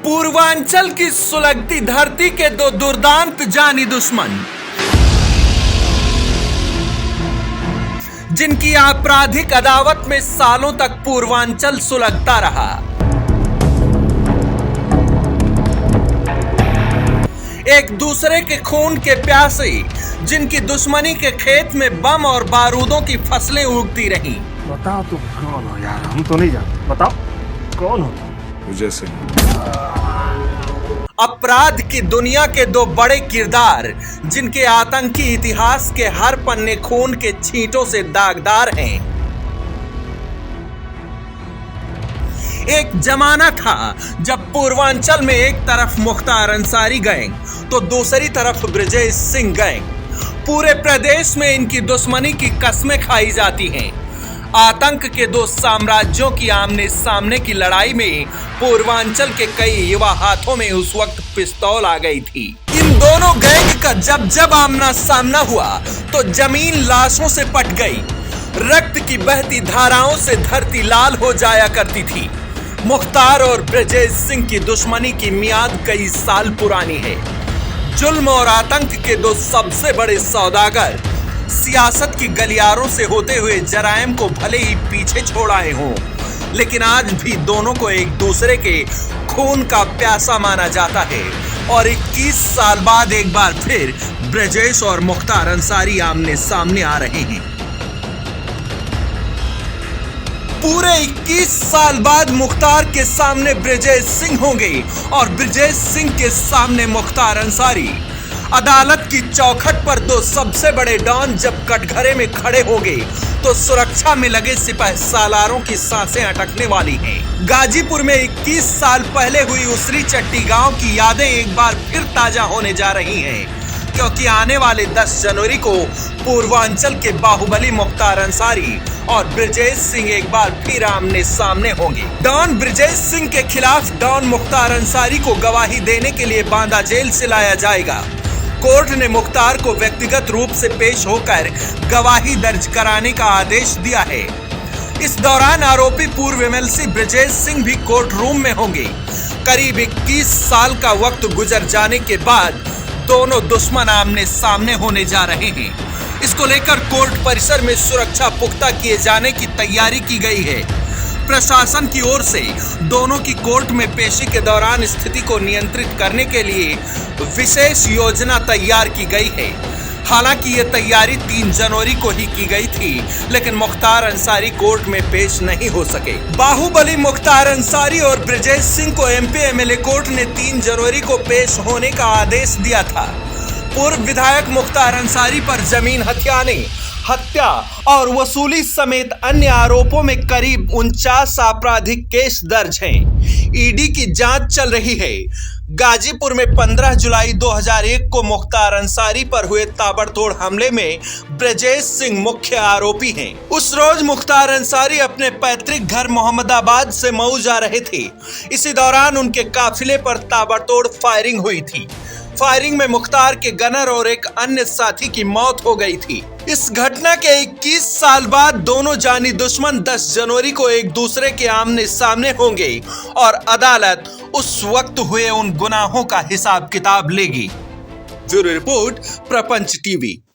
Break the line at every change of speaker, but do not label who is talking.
पूर्वांचल की सुलगती धरती के दो दुर्दांत जानी दुश्मन, जिनकी आपराधिक अदावत में सालों तक पूर्वांचल सुलगता रहा। एक दूसरे के खून के प्यासे, जिनकी दुश्मनी के खेत में बम और बारूदों की फसलें उगती रहीं।
बताओ तुम कौन हो यार, हम तो नहीं जानते। बताओ कौन हो तुम?
विजय सिंह।
अपराध की दुनिया के दो बड़े किरदार, जिनके आतंकी इतिहास के हर पन्ने खून के छींटों से दागदार हैं। एक जमाना था जब पूर्वांचल में एक तरफ मुख्तार अंसारी गैंग तो दूसरी तरफ ब्रजेश सिंह गैंग। पूरे प्रदेश में इनकी दुश्मनी की कस्में खाई जाती हैं। आतंक के दो साम्राज्यों की आमने सामने की लड़ाई में पूर्वांचल के कई युवा हाथों में उस वक्त पिस्तौल आ गई थी। इन दोनों गैंग का जब आमना सामना हुआ तो जमीन लाशों से पट गई। रक्त की बहती धाराओं से धरती लाल हो जाया करती थी। मुख्तार और ब्रजेश सिंह की दुश्मनी की मियाद कई साल पुरानी है। जुल्म और आतंक के दो सबसे बड़े सौदागर सियासत की गलियारों से होते हुए जराइम को भले ही पीछे छोड़ आए हों, लेकिन आज भी दोनों को एक दूसरे के खून का प्यासा माना जाता है। और 21 साल बाद एक बार फिर ब्रजेश और मुख्तार अंसारी आमने सामने आ रहे हैं। पूरे 21 साल बाद मुख्तार के सामने ब्रजेश सिंह होंगे और ब्रजेश सिंह के सामने मुख्तार अंसारी। अदालत की चौखट पर दो सबसे बड़े डॉन जब कटघरे में खड़े होंगे तो सुरक्षा में लगे सिपाही सालारों की सांसें अटकने वाली हैं। गाजीपुर में 21 साल पहले हुई उसरी चट्टी गांव की यादें एक बार फिर ताजा होने जा रही हैं, क्योंकि आने वाले 10 जनवरी को पूर्वांचल के बाहुबली मुख्तार अंसारी और ब्रजेश सिंह एक बार फिर आमने सामने होंगे। डॉन ब्रजेश सिंह के खिलाफ डॉन मुख्तार अंसारी को गवाही देने के लिए बांदा जेल से लाया जाएगा। कोर्ट ने मुख्तार को व्यक्तिगत रूप से पेश होकर गवाही दर्ज कराने का आदेश दिया है। इस दौरान आरोपी पूर्व एमएलसी ब्रजेश सिंह भी कोर्ट रूम में होंगे। करीब 21 साल का वक्त गुजर जाने के बाद दोनों दुश्मन आमने सामने होने जा रहे हैं। इसको लेकर कोर्ट परिसर में सुरक्षा पुख्ता किए जाने की तैयारी की गई है। प्रशासन की ओर से दोनों की कोर्ट में पेशी के दौरान स्थिति को नियंत्रित करने के लिए विशेष योजना तैयार की गई है। हालांकि ये तैयारी 3 जनवरी को ही की गई थी, लेकिन मुख्तार अंसारी कोर्ट में पेश नहीं हो सके। बाहुबली मुख्तार अंसारी और ब्रजेश सिंह को एमपी एमएलए कोर्ट ने 3 जनवरी को पेश होने का आदेश दिया था। पूर्व विधायक मुख्तार अंसारी पर जमीन हथियाने, हत्या और वसूली समेत अन्य आरोपों में करीब 49 आपराधिक केस दर्ज हैं। ईडी की जांच चल रही है। गाजीपुर में 15 जुलाई 2001 को मुख्तार अंसारी पर हुए ताबड़तोड़ हमले में ब्रजेश सिंह मुख्य आरोपी हैं। उस रोज मुख्तार अंसारी अपने पैतृक घर मोहम्मदाबाद से मऊ जा रहे थे। इसी दौरान उनके काफिले पर ताबड़तोड़ फायरिंग हुई थी। फायरिंग में मुख्तार के गनर और एक अन्य साथी की मौत हो गई थी। इस घटना के 21 साल बाद दोनों जानी दुश्मन 10 जनवरी को एक दूसरे के आमने सामने होंगे और अदालत उस वक्त हुए उन गुनाहों का हिसाब किताब लेगी। ब्यूरो रिपोर्ट, प्रपंच टीवी।